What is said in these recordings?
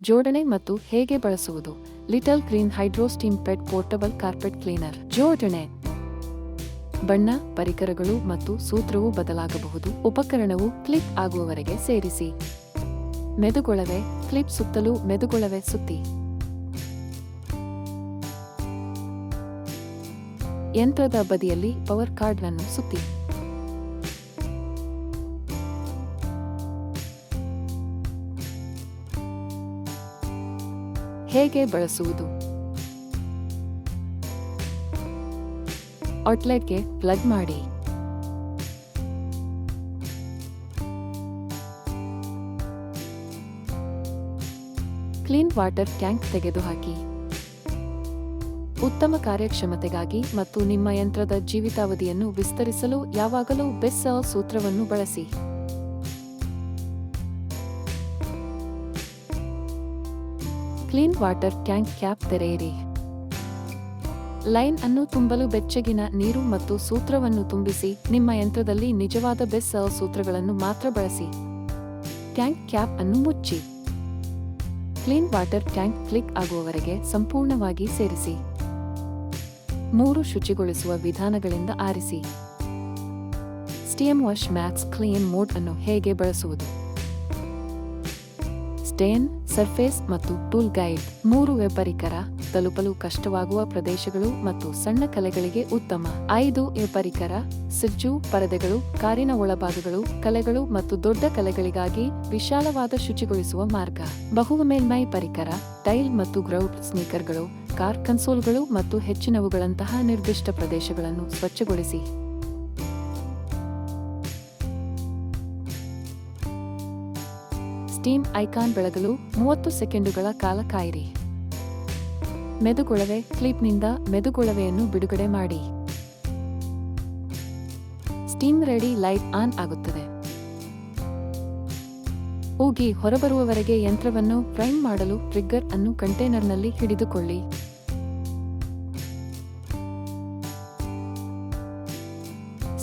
ಜೋಡಣೆ ಮತ್ತು ಹೇಗೆ ಬಳಸುವುದು. Little green hydro steam pet portable carpet cleaner. ಜೋಡಣೆ. ಬಣ್ಣ, ಪರಿಕರಗಳು ಮತ್ತು ಸೂತ್ರವು ಬದಲಾಗಬಹುದು. ಉಪಕರಣವು ಕ್ಲಿಕ್ ಆಗುವವರೆಗೆ ಸೇರಿಸಿ. ಮೆದುಗೊಳವೆ. ಕ್ಲಿಪ್ ಸುತ್ತಲೂ ಮೆದುಗೊಳವೆ ಸುತ್ತಿ. ಯಂತ್ರದ ಬದಿಯಲ್ಲಿ ಪವರ್ ಕಾರ್ಡ್ ಅನ್ನು ಸುತ್ತಿ. ಹೇಗೆ ಬಳಸುವುದು. ಔಟ್ಲೆಟ್ಗೆ ಪ್ಲಗ್ ಮಾಡಿ. ಕ್ಲೀನ್ ವಾಟರ್ ಟ್ಯಾಂಕ್ ತೆಗೆದುಹಾಕಿ. ಉತ್ತಮ ಕಾರ್ಯಕ್ಷಮತೆಗಾಗಿ ಮತ್ತು ನಿಮ್ಮ ಯಂತ್ರದ ಜೀವಿತಾವಧಿಯನ್ನು ವಿಸ್ತರಿಸಲು ಯಾವಾಗಲೂ ಬೆಸ್ಸೆಲ್ ಸೂತ್ರವನ್ನು ಬಳಸಿ. ಕ್ಲೀನ್ ವಾಟರ್ ಟ್ಯಾಂಕ್ ಕ್ಯಾಪ್ ತೆರೆಯಿರಿ. ಲೈನ್ ಅನ್ನು ತುಂಬಲು ಬೆಚ್ಚಗಿನ ನೀರು ಮತ್ತು ಸೂತ್ರವನ್ನು ತುಂಬಿಸಿ. ನಿಮ್ಮ ಯಂತ್ರದಲ್ಲಿ ನಿಜವಾದ ಬೆಸ್ಸೆಲ್ ಸೂತ್ರಗಳನ್ನು ಮಾತ್ರ ಬಳಸಿ. ಟ್ಯಾಂಕ್ ಕ್ಯಾಪ್ ಅನ್ನು ಮುಚ್ಚಿ. ಕ್ಲೀನ್ ವಾಟರ್ ಟ್ಯಾಂಕ್ ಕ್ಲಿಕ್ ಆಗುವವರೆಗೆ ಸಂಪೂರ್ಣವಾಗಿ ಸೇರಿಸಿ. 3 ಶುಚಿಗೊಳಿಸುವ ವಿಧಾನಗಳಿಂದ ಆರಿಸಿ. Steam wash Max clean mode ಅನ್ನು ಹೇಗೆ ಬಳಸುವುದು. ಸ್ಟೇನ್, ಸರ್ಫೇಸ್ ಮತ್ತು ಟೂಲ್ ಗೈಡ್. 3 ವೆಬ್ ಪರಿಕರ, ತಲುಪಲು ಕಷ್ಟವಾಗುವ ಪ್ರದೇಶಗಳು ಮತ್ತು ಸಣ್ಣ ಕಲೆಗಳಿಗೆ ಉತ್ತಮ. 5 ಪರಿಕರ, ಸಿಜ್ಜು, ಪರದೆಗಳು, ಕಾರಿನ ಒಳಭಾಗಗಳು, ಕಲೆಗಳು ಮತ್ತು ದೊಡ್ಡ ಕಲೆಗಳಿಗಾಗಿ ವಿಶಾಲವಾದ ಶುಚಿಗೊಳಿಸುವ ಮಾರ್ಗ. ಬಹು ಮೇಲ್ಮೈ ಪರಿಕರ, ಟೈಲ್ ಮತ್ತು ಗ್ರೌಂಡ್ ಸ್ನೀಕರ್ಗಳು, ಕಾರ್ ಕನ್ಸೋಲ್ಗಳು ಮತ್ತು ಹೆಚ್ಚಿನವುಗಳಂತಹ ನಿರ್ದಿಷ್ಟ ಪ್ರದೇಶಗಳನ್ನು ಸ್ವಚ್ಛಗೊಳಿಸಿ. ಸ್ಟೀಮ್ ಐಕಾನ್ ಬೆಳಗಲು 30 ಸೆಕೆಂಡುಗಳ ಕಾಲ ಕಾಯಿರಿ. ಮೆದುಗೊಳವೆ. ಕ್ಲಿಪ್ನಿಂದ ಮೆದುಗೊಳವೆಯನ್ನು ಬಿಡುಗಡೆ ಮಾಡಿ. ಸ್ಟೀಮ್ ರೆಡಿ ಲೈಟ್ ಆನ್ ಆಗುತ್ತದೆ. ಉಗಿ ಹೊರಬರುವವರೆಗೆ ಯಂತ್ರವನ್ನು ಪ್ರೈಮ್ ಮಾಡಲು ಟ್ರಿಗ್ಗರ್ ಅನ್ನು ಕಂಟೈನರ್ನಲ್ಲಿ ಹಿಡಿದುಕೊಳ್ಳಿ.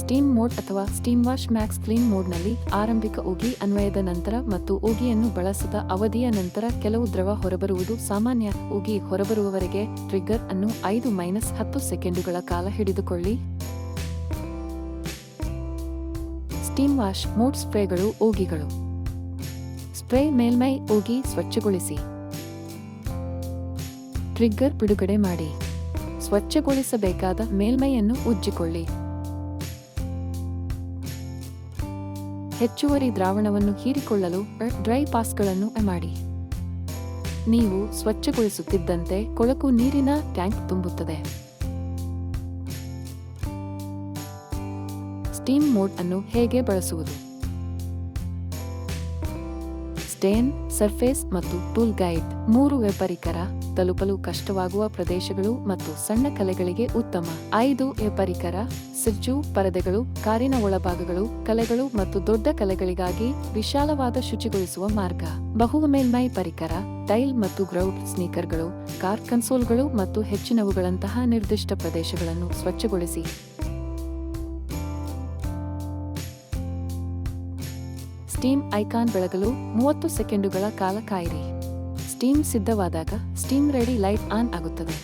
ಸ್ಟೀಮ್ ಮೋಡ್ ಅಥವಾ ಸ್ಟೀಮ್ ವಾಶ್ ಮ್ಯಾಕ್ಸ್ ಕ್ಲೀನ್ ಮೋಡ್ನಲ್ಲಿ ಆರಂಭಿಕ ಉಗಿ ಅನ್ವಯದ ನಂತರ ಮತ್ತು ಉಗಿಯನ್ನು ಬಳಸದ ಅವಧಿಯ ನಂತರ ಕೆಲವು ದ್ರವ ಹೊರಬರುವುದು ಸಾಮಾನ್ಯ. ಉಗಿ ಹೊರಬರುವವರೆಗೆ ಟ್ರಿಗ್ಗರ್ ಅನ್ನು 5-10 ಸೆಕೆಂಡುಗಳ ಕಾಲ ಹಿಡಿದುಕೊಳ್ಳಿ. ಸ್ಟೀಮ್ ವಾಶ್ ಮೋಡ್ ಸ್ಪ್ರೇಗಳು. ಉಗಿಗಳು. ಸ್ಪ್ರೇ ಮೇಲ್ಮೈ ಉಗಿ ಸ್ವಚ್ಛಗೊಳಿಸಿ. ಟ್ರಿಗ್ಗರ್ ಬಿಡುಗಡೆ ಮಾಡಿ. ಸ್ವಚ್ಛಗೊಳಿಸಬೇಕಾದ ಮೇಲ್ಮೈಯನ್ನು ಉಜ್ಜಿಕೊಳ್ಳಿ. ಹೆಚ್ಚುವರಿ ದ್ರಾವಣವನ್ನು ಹೀರಿಕೊಳ್ಳಲು ಡ್ರೈ ಪಾಸ್ಗಳನ್ನು ಮಾಡಿ. ನೀವು ಸ್ವಚ್ಛಗೊಳಿಸುತ್ತಿದ್ದಂತೆ ಕೊಳಕು ನೀರಿನ ಟ್ಯಾಂಕ್ ತುಂಬುತ್ತದೆ. ಸ್ಟೀಮ್ ಮೋಡ್ ಅನ್ನು ಹೇಗೆ ಬಳಸುವುದು. ಸ್ಟೇನ್, ಸರ್ಫೇಸ್ ಮತ್ತು ಟೂಲ್ ಗೈಡ್. 3 ವೆಬ್ ಪರಿಕರ, ತಲುಪಲು ಕಷ್ಟವಾಗುವ ಪ್ರದೇಶಗಳು ಮತ್ತು ಸಣ್ಣ ಕಲೆಗಳಿಗೆ ಉತ್ತಮ. 5 ಪರಿಕರ, ಸಿಜ್ಜು, ಪರದೆಗಳು, ಕಾರಿನ ಒಳಭಾಗಗಳು, ಕಲೆಗಳು ಮತ್ತು ದೊಡ್ಡ ಕಲೆಗಳಿಗಾಗಿ ವಿಶಾಲವಾದ ಶುಚಿಗೊಳಿಸುವ ಮಾರ್ಗ. ಬಹು ಮೇಲ್ಮೈ ಪರಿಕರ, ಟೈಲ್ ಮತ್ತು ಗ್ರೌಂಡ್ ಸ್ನೀಕರ್ಗಳು, ಕಾರ್ ಕನ್ಸೋಲ್ಗಳು ಮತ್ತು ಹೆಚ್ಚಿನವುಗಳಂತಹ ನಿರ್ದಿಷ್ಟ ಪ್ರದೇಶಗಳನ್ನು ಸ್ವಚ್ಛಗೊಳಿಸಿ. ಸ್ಟೀಮ್ ಐಕಾನ್ ಬೆಳಗಲು 30 ಸೆಕೆಂಡುಗಳ ಕಾಲ ಕಾಯಿರಿ. ಸ್ಟೀಮ್ ಸಿದ್ಧವಾದಾಗ ಸ್ಟೀಮ್ ರೆಡಿ ಲೈಟ್ ಆನ್ ಆಗುತ್ತದೆ.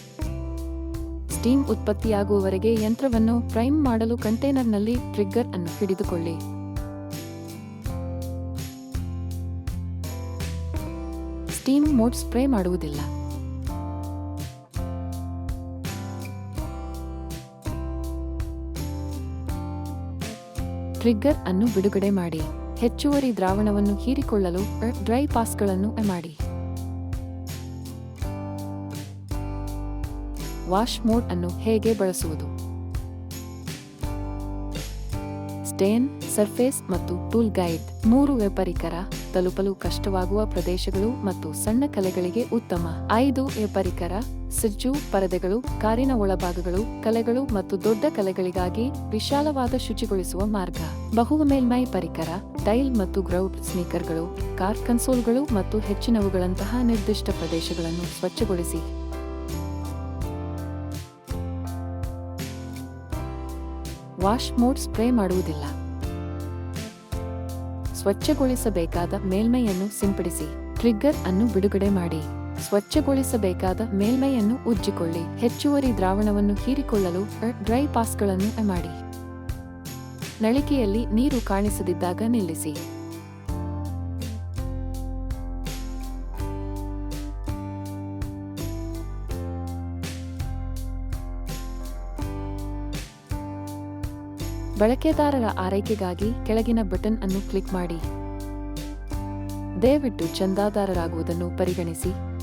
ಸ್ಟೀಮ್ ಉತ್ಪತ್ತಿಯಾಗುವವರೆಗೆ ಯಂತ್ರವನ್ನು ಪ್ರೈಮ್ ಮಾಡಲು ಕಂಟೈನರ್ನಲ್ಲಿ ಟ್ರಿಗ್ಗರ್ ಅನ್ನು ಹಿಡಿದುಕೊಳ್ಳಿ. ಸ್ಟೀಮ್ ಮೋಡ್ ಸ್ಪ್ರೇ ಮಾಡುವುದಿಲ್ಲ. ಟ್ರಿಗ್ಗರ್ ಅನ್ನು ಬಿಡುಗಡೆ ಮಾಡಿ. ಹೆಚ್ಚುವರಿ ದ್ರಾವಣವನ್ನು ಹೀರಿಕೊಳ್ಳಲು ಡ್ರೈ ಪಾಸ್ಗಳನ್ನು ಮಾಡಿ. ವಾಶ್ ಮೋಡ್ ಅನ್ನು ಹೇಗೆ ಬಳಸುವುದು. ಸ್ಟೇನ್, ಸರ್ಫೇಸ್ ಮತ್ತು ಟೂಲ್ ಗೈಡ್. 3 ವೆಬ್ ಪರಿಕರ, ತಲುಪಲು ಕಷ್ಟವಾಗುವ ಪ್ರದೇಶಗಳು ಮತ್ತು ಸಣ್ಣ ಕಲೆಗಳಿಗೆ ಉತ್ತಮ. 5 ಪರಿಕರ, ಸಿಜ್ಜು, ಪರದೆಗಳು, ಕಾರಿನ ಒಳಭಾಗಗಳು, ಕಲೆಗಳು ಮತ್ತು ದೊಡ್ಡ ಕಲೆಗಳಿಗಾಗಿ ವಿಶಾಲವಾದ ಶುಚಿಗೊಳಿಸುವ ಮಾರ್ಗ. ಬಹು ಮೇಲ್ಮೈ ಪರಿಕರ, ಟೈಲ್ ಮತ್ತು ಗ್ರೌಂಡ್ ಸ್ನೀಕರ್ಗಳು, ಕಾರ್ ಕನ್ಸೋಲ್ಗಳು ಮತ್ತು ಹೆಚ್ಚಿನವುಗಳಂತಹ ನಿರ್ದಿಷ್ಟ ಪ್ರದೇಶಗಳನ್ನು ಸ್ವಚ್ಛಗೊಳಿಸಿ. ವಾಶ್ ಮೋಡ್ ಸ್ಪ್ರೇ ಮಾಡುವುದಿಲ್ಲ. ಸ್ವಚ್ಛಗೊಳಿಸಬೇಕಾದ ಮೇಲ್ಮೈಯನ್ನು ಸಿಂಪಡಿಸಿ. ಟ್ರಿಗ್ಗರ್ ಅನ್ನು ಬಿಡುಗಡೆ ಮಾಡಿ. ಸ್ವಚ್ಛಗೊಳಿಸಬೇಕಾದ ಮೇಲ್ಮೈಯನ್ನು ಉಜ್ಜಿಕೊಳ್ಳಿ. ಹೆಚ್ಚುವರಿ ದ್ರಾವಣವನ್ನು ಹೀರಿಕೊಳ್ಳಲು ಡ್ರೈ ಪಾಸ್ಗಳನ್ನು ಮಾಡಿ. ನಳಿಕೆಯಲ್ಲಿ ನೀರು ಕಾಣಿಸದಿದ್ದಾಗ ನಿಲ್ಲಿಸಿ. ಬಳಕೆದಾರರ ಆರೈಕೆಗಾಗಿ ಕೆಳಗಿನ ಬಟನ್ ಅನ್ನು ಕ್ಲಿಕ್ ಮಾಡಿ. ದಯವಿಟ್ಟು ಚಂದಾದಾರರಾಗುವುದನ್ನು ಪರಿಗಣಿಸಿ.